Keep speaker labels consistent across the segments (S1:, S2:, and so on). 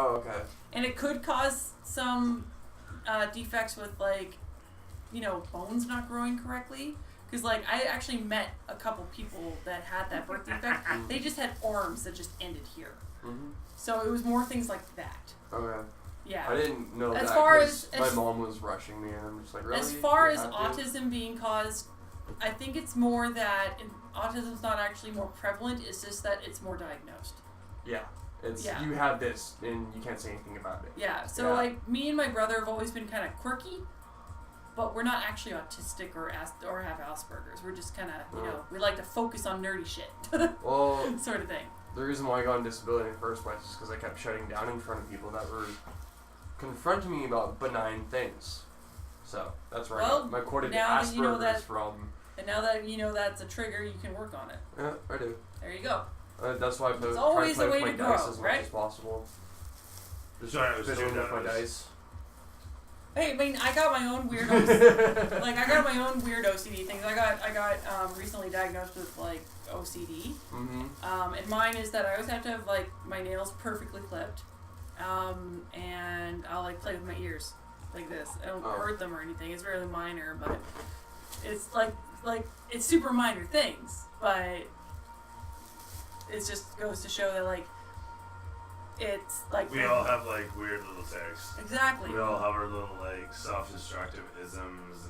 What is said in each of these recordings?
S1: Oh, okay.
S2: And it could cause some defects with, like, you know, bones not growing correctly. Because, like, I actually met a couple people that had that birth defect. They just had arms that just ended here.
S1: Mm-hmm.
S2: So it was more things like that.
S1: Okay.
S2: Yeah.
S1: I didn't know
S2: as
S1: that
S2: far
S1: because
S2: as
S1: my mom was rushing me, and I'm just like, really?
S2: As far
S1: You
S2: as
S1: have to?
S2: autism being caused, I think it's more that autism's not actually more prevalent. It's just that it's more diagnosed.
S1: Yeah. You have this, and you can't say anything about it.
S2: Yeah. So like me and my brother have always been kind of quirky, but we're not actually autistic or have Asperger's. We're just kind of, you know, we like to focus on nerdy shit.
S1: Well,
S2: sort of thing.
S1: The reason why I got on disability in the first place is because I kept shutting down in front of people that were confronting me about benign things. So that's where I got my quoted Asperger's from.
S2: And now that you know that's a trigger, you can work on it.
S1: Yeah, I do.
S2: There you go.
S1: That's why I try to play with my dice as much as possible. Just fiddling with my dice.
S2: Hey, I mean, I got my own weird like, I got my own weird OCD things. I got recently diagnosed with, like, OCD.
S1: Mm-hmm.
S2: And mine is that I always have to have, like, my nails perfectly clipped. And I'll, like, play with my ears like this. I don't hurt them or anything. It's really minor, but it's, like, it's super minor things. But it just goes to show that, like, it's like
S3: we all have like weird little tics.
S2: Exactly.
S3: We all have our little like self-destructive isms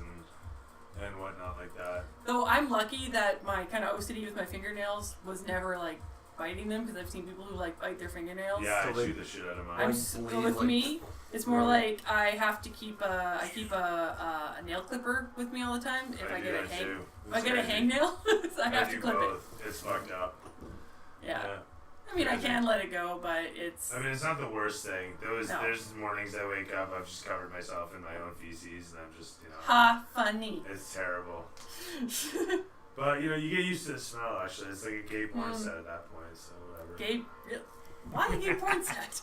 S3: and whatnot like that.
S2: Though I'm lucky that my kind of OCD with my fingernails was never like biting them, because I've seen people who like bite their fingernails.
S3: Yeah, I chew the shit out of mine.
S2: With me, it's more like I have to keep a nail clipper with me all the time. If I get a hangnail, I have to clip
S3: both. It's fucked up.
S2: Yeah. I mean, I can let it go, but it's...
S3: I mean, it's not the worst thing. There's mornings I wake up, I've just covered myself in my own feces, and I'm just, you know...
S2: Ha, funny.
S3: It's terrible. But, you know, you get used to the smell, actually. It's like a gay porn set at that point, so whatever.
S2: Gay... Why a gay porn set?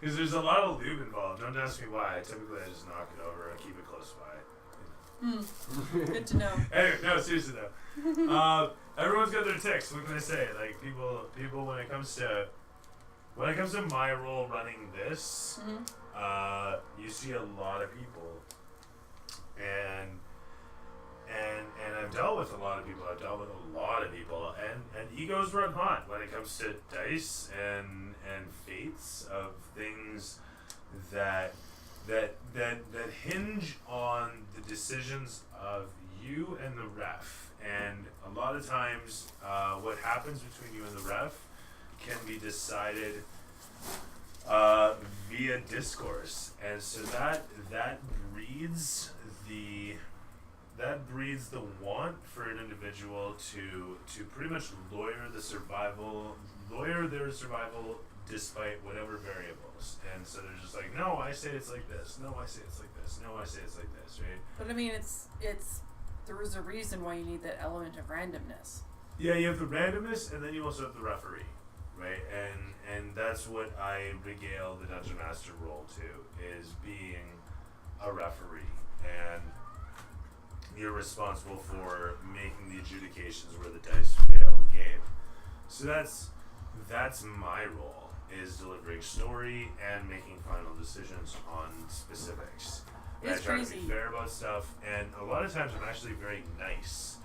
S3: Because there's a lot of lube involved. Don't ask me why. Typically, I just knock it over and keep it close by.
S2: Good to know.
S3: Anyway, no, seriously, though. Everyone's got their tics. What can I say? Like people, when it comes to my role running this, you see a lot of people, and I've dealt with a lot of people. And egos run hot when it comes to dice and fates of things that hinge on the decisions of you and the ref. And a lot of times, what happens between you and the ref can be decided via discourse, and so that breeds the want for an individual to pretty much lawyer their survival despite whatever variables. And so they're just like, no, I say it's like this. No, I say it's like this. No, I say it's like this. Right?
S2: But I mean, it's. There was a reason why you need that element of randomness.
S3: Yeah, you have the randomness, and then you also have the referee, right? And that's what I regale the Dungeon Master role to, is being a referee, and you're responsible for making the adjudications where the dice fail the game. So that's my role, is delivering story and making final decisions on specifics. I try to be fair about stuff, and a lot of times I'm actually very nice,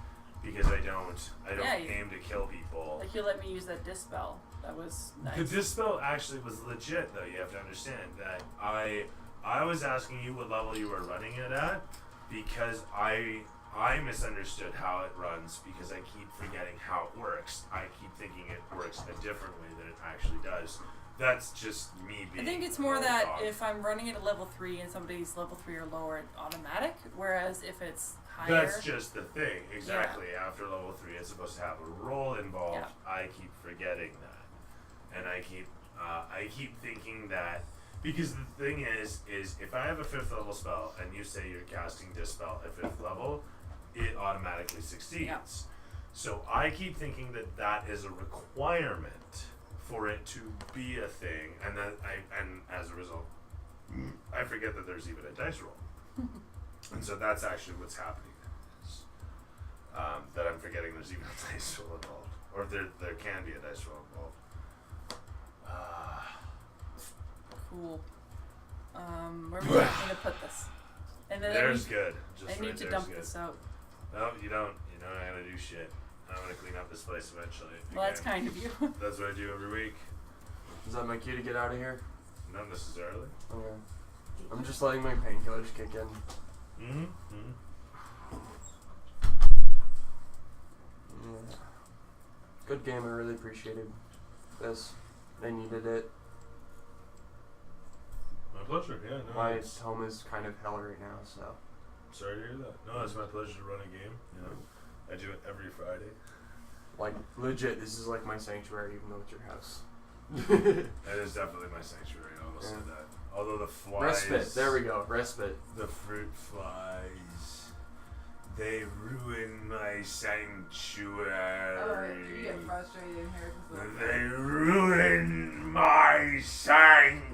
S3: because I don't aim to kill people.
S2: Like, you let me use that dispel. That was nice.
S3: The dispel actually was legit, though. You have to understand that I was asking you what level you were running it at, because I misunderstood how it runs, because I keep forgetting how it works. I keep thinking it works a different way than it actually does. That's just me being...
S2: I think it's more that if I'm running it at level 3 and somebody's level 3 or lower, it's automatic, whereas if it's higher...
S3: That's just the thing, exactly. Yeah. After level 3, it's supposed to have a roll involved. Yeah. I keep forgetting that. And I keep thinking that... Because the thing is if I have a 5th level spell, and you say you're casting Dispel at 5th level, it automatically succeeds. Yeah. So I keep thinking that is a requirement for it to be a thing, and as a result, I forget that there's even a dice roll. And so that's actually what's happening, is that I'm forgetting there's even a dice roll involved, or there can be a dice roll involved.
S2: pool. Where are we going to put this? And then
S3: there's good. Just
S2: I need to dump this out.
S3: No, you don't. You don't know how to do shit. I'm going to clean up this place eventually.
S2: Well, that's kind of you.
S3: That's what I do every week.
S1: Is that my cue to get out of here?
S3: Not necessarily.
S1: Okay. I'm just letting my painkillers kick in.
S3: Mm-hmm.
S1: Yeah. Good game. I really appreciated this. I needed it.
S3: My pleasure. Yeah. No,
S1: My home is kind of hell right now, so.
S3: Sorry to hear that. No, it's my pleasure to run a game. You know, I do it every Friday.
S1: Like, legit, this is like my sanctuary, even though it's your house.
S3: That is definitely my sanctuary. I almost said that. Although the flies.
S1: Respite. There we go. Respite.
S3: The fruit flies. They ruin my sanctuary.
S4: Oh, you get frustrated in here.
S3: They ruin my sanctuary.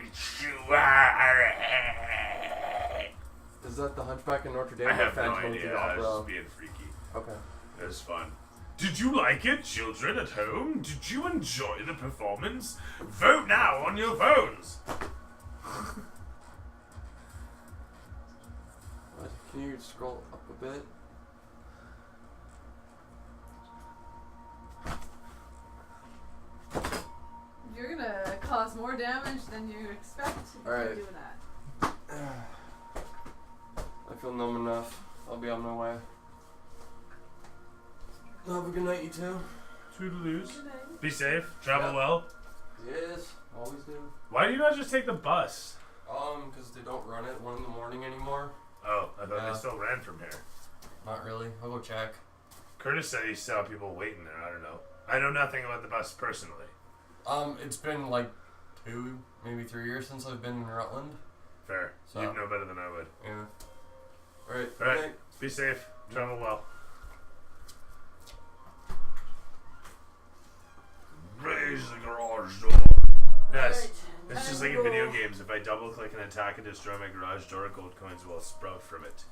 S1: Is that the Hunchback in Notre Dame?
S3: I have no
S1: Phantom of the
S3: idea. I was
S1: Opera?
S3: just being freaky.
S1: Okay.
S3: It was fun. Did you like it, children at home? Did you enjoy the performance? Vote now on your phones.
S1: What? Can you scroll up a bit?
S4: You're gonna cause more damage than you expect if
S1: Alright.
S4: you're doing that.
S1: I feel numb enough. I'll be on my way. Have a good night, you two.
S3: Toodaloos.
S4: Good night.
S3: Be safe. Travel well.
S1: Yes, always do.
S3: Why do you not just take the bus?
S1: Because they don't run at 1 in the morning anymore.
S3: Oh, I thought they still ran from here.
S1: Not really. I'll go check.
S3: Curtis said he saw people waiting there. I don't know. I know nothing about the bus personally.
S1: It's been like 2, maybe 3 years since I've been in Rutland.
S3: Fair.
S1: So.
S3: You'd know better than I would.
S1: Yeah. Alright.
S3: Alright. Be safe. Travel well. Raise the garage door. Yes. It's just like in video games. If I double click and attack and destroy my garage door, gold coins will sprout from it.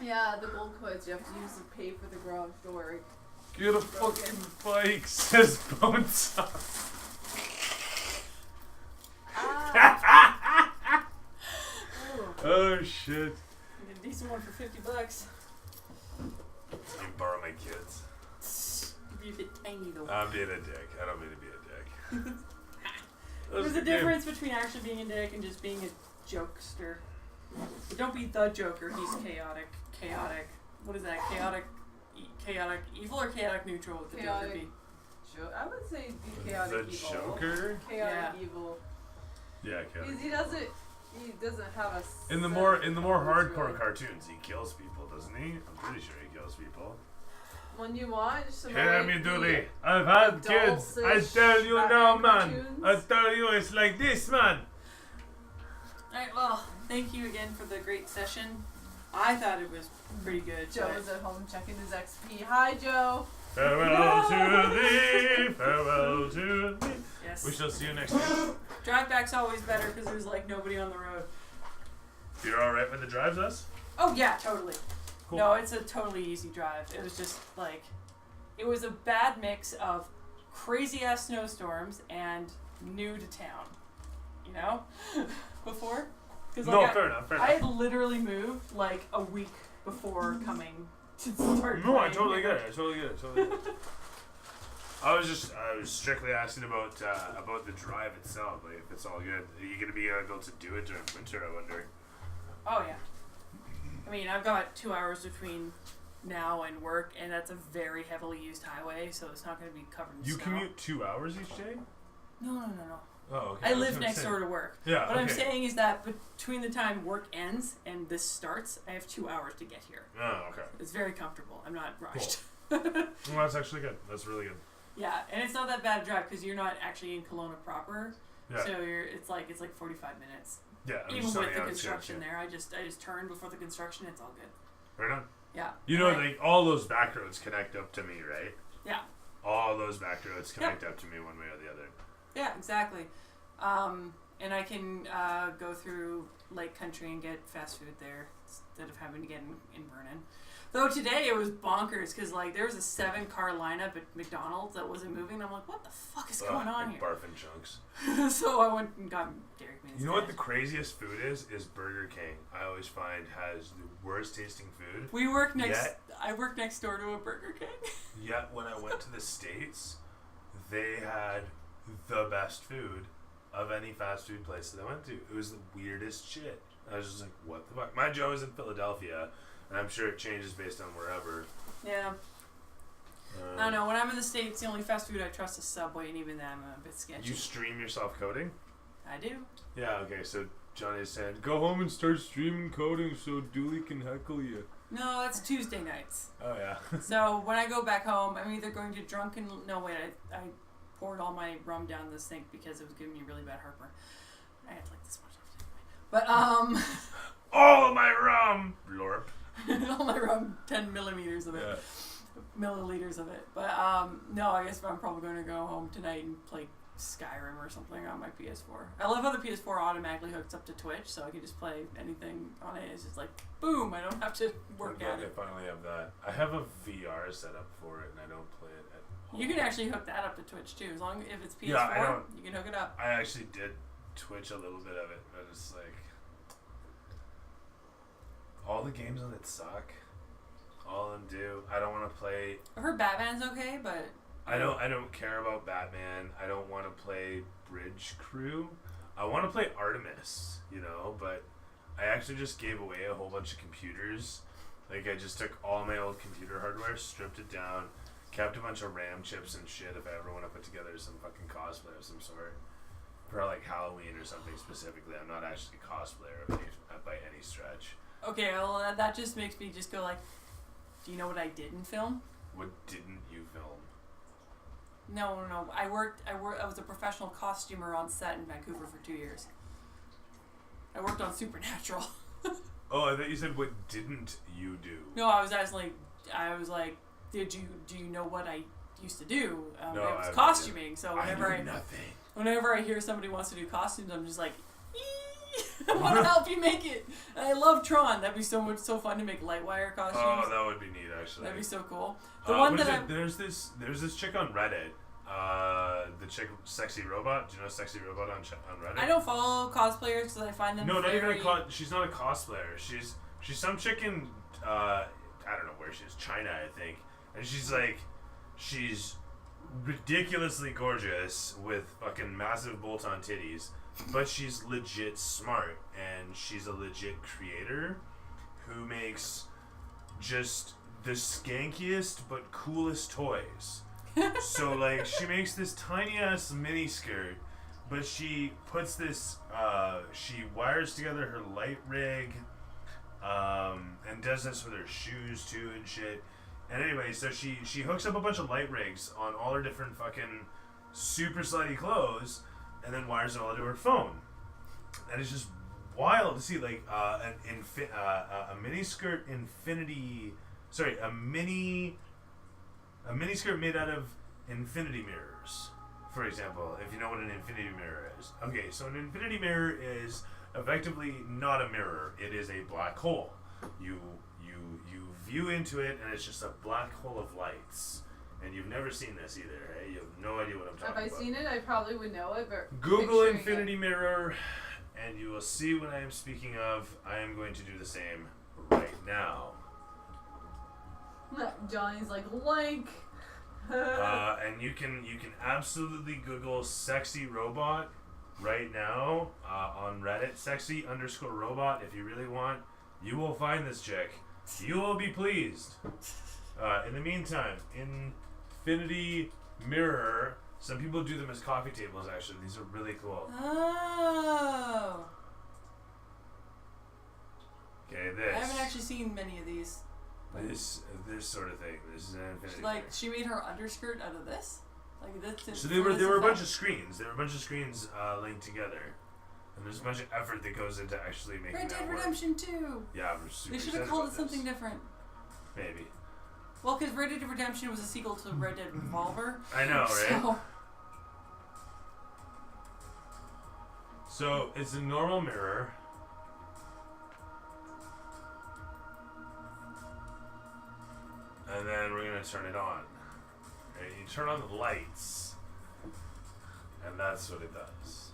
S4: Yeah, the gold coins you have to use to pay for the garage door.
S3: Get a fucking bike, says Bonesaw. Oh shit.
S2: Get a decent one for $50.
S3: You borrow my kids.
S2: Be a bit tiny though.
S3: I'm being a dick. I don't mean to be a dick.
S2: There's a difference between actually being a dick and just being a jokester. But don't be the Joker. He's chaotic. What is that? Chaotic evil or chaotic neutral? Would the Joker be?
S4: I would say be chaotic
S3: The
S4: evil.
S3: Joker?
S4: Chaotic evil.
S3: Yeah, chaotic.
S4: Because he doesn't have a.
S3: In the more hardcore cartoons, he kills people, doesn't he? I'm pretty sure he kills people.
S4: When you watch some
S3: Hear me, Dooley. I've had kids. I tell you now, man. I tell you, it's like this, man.
S2: Alright, well, thank you again for the great session. I thought it was pretty good.
S4: Joe was at home checking his XP. Hi, Joe.
S3: Farewell to thee. Farewell to thee.
S2: Yes.
S3: We shall see you next week.
S2: Drive back's always better because there's like nobody on the road.
S3: You're alright with the drives, us?
S2: Oh yeah, totally.
S3: Cool.
S2: No, it's a totally easy drive. It was just like, it was a bad mix of crazy ass snowstorms and new to town. You know, before. Cause, like,
S3: fair enough.
S2: I had literally moved like a week before coming to start.
S3: No, I
S2: playing
S3: totally
S2: here.
S3: get it. I was strictly asking about the drive itself. Like, if it's all good, are you gonna be able to do it during winter? I wonder.
S2: Oh yeah. I mean, I've got 2 hours between now and work, and that's a very heavily used highway, so it's not going to be covered in snow.
S3: You commute 2 hours each day?
S2: No.
S3: Oh, okay.
S2: I live next door to work.
S3: Yeah.
S2: What I'm saying is that between the time work ends and this starts, I have 2 hours to get here.
S3: Oh, okay.
S2: It's very comfortable. I'm not rushed.
S3: Cool. Well, that's actually good. That's really good.
S2: Yeah, and it's not that bad a drive because you're not actually in Kelowna proper.
S3: Yeah.
S2: So it's like 45 minutes.
S3: Yeah.
S2: Even with the construction there, I just turned before the construction. It's all good.
S3: Right on.
S2: Yeah.
S3: You know, like all those back roads connect up to me, right?
S2: Yeah.
S3: All those back roads connect up to me one way or the other.
S2: Yeah, exactly. And I can go through Lake Country and get fast food there instead of having to get in Vernon. Though today it was bonkers because like there was a 7-car lineup at McDonald's that wasn't moving. I'm like, what the fuck is going on here?
S3: Barfing chunks.
S2: So I went and got Dairy Queen.
S3: You know what the craziest food is? Is Burger King. I always find has the worst tasting food.
S2: I work next door to a Burger King.
S3: Yet when I went to the States, they had the best food of any fast food place that I went to. It was the weirdest shit. I was just like, what the fuck? My Joe is in Philadelphia, and I'm sure it changes based on wherever.
S2: Yeah. I don't know. When I'm in the States, the only fast food I trust is Subway, and even then I'm a bit sketchy.
S3: You stream yourself coding?
S2: I do.
S3: Yeah, okay, so Johnny said, go home and start streaming coding so Dooley can heckle you.
S2: No, that's Tuesday nights.
S3: Oh, yeah.
S2: So when I go back home, I'm either going to No, wait, I poured all my rum down the sink because it was giving me really bad heartburn. I had like this much left anyway. But,
S3: all of my rum! Blorp.
S2: all my rum, 10 millimeters of it.
S3: Yeah.
S2: Milliliters of it. But, no, I guess I'm probably going to go home tonight and play Skyrim or something on my PS4. I love how the PS4 automatically hooks up to Twitch, so I can just play anything on it. It's just like, boom, I don't have to work at it.
S3: I finally have that. I have a VR set up for it, and I don't play it at home.
S2: You can actually hook that up to Twitch, too. As long if it's PS4, you can hook it up.
S3: I actually did Twitch a little bit of it, but it's like... all the games on it suck. All of them do. I don't want to play...
S2: I've heard Batman's okay, but...
S3: I don't care about Batman. I don't want to play Bridge Crew. I want to play Artemis, but I actually just gave away a whole bunch of computers. Like, I just took all my old computer hardware, stripped it down, kept a bunch of RAM chips and shit if I ever want to put together some fucking cosplay of some sort. For, like, Halloween or something specifically. I'm not actually a cosplayer by any stretch.
S2: Okay, well, that just makes me just go like, do you know what I didn't film?
S3: What didn't you film?
S2: No. I was a professional costumer on set in Vancouver for 2 years. I worked on Supernatural.
S3: Oh, I thought you said, what didn't you do?
S2: No, I was like, do you know what I used to do?
S3: No,
S2: it was costuming. So
S3: nothing.
S2: Whenever I hear somebody wants to do costumes, I'm just like, I want to help you make it. And I love Tron. That'd be so fun to make Lightwire costumes.
S3: Oh, that would be neat, actually.
S2: That'd be so cool. There's
S3: this chick on Reddit. The chick, Sexy Robot. Do you know Sexy Robot on Reddit?
S2: I don't follow cosplayers because I find them.
S3: No, not even she's not a cosplayer. She's some chick in I don't know where she is, China, I think. And she's ridiculously gorgeous with fucking massive bolt-on titties, but she's legit smart, and she's a legit creator who makes just the skankiest but coolest toys. So like she makes this tiny ass mini skirt, but she puts this she wires together her light rig and does this with her shoes too and shit. And anyway, so she hooks up a bunch of light rigs on all her different fucking super slutty clothes and then wires it all to her phone. And it's just wild to see, like a mini skirt a mini skirt made out of infinity mirrors, for example, if you know what an infinity mirror is. Okay, so an infinity mirror is effectively not a mirror. It is a black hole. You view into it, and it's just a black hole of lights. And you've never seen this either, eh? You have no idea what I'm talking about.
S4: If I seen it, I probably would know it, but
S3: Google infinity mirror, and you will see what I am speaking of. I am going to do the same right now.
S4: Johnny's like, link.
S3: And you can absolutely Google sexy robot right now on Reddit. Sexy_robot. If you really want, you will find this chick. You will be pleased. In the meantime, infinity mirror. Some people do them as coffee tables. Actually, these are really cool.
S2: Oh.
S3: Okay, this.
S2: I haven't actually seen many of these.
S3: This sort of thing. This is an infinity.
S2: Like she made her underskirt out of this. Like this.
S3: So there were a bunch of screens. There were a bunch of screens linked together, and there's a bunch of effort that goes into actually making
S2: Red
S3: that
S2: Dead
S3: work.
S2: Redemption 2.
S3: Yeah, we're super
S2: They should have called it something different.
S3: Maybe.
S2: Well, because Red Dead Redemption was a sequel to Red Dead Revolver.
S3: I know, right? So it's a normal mirror. And then we're going to turn it on. And you turn on the lights. And that's what it does.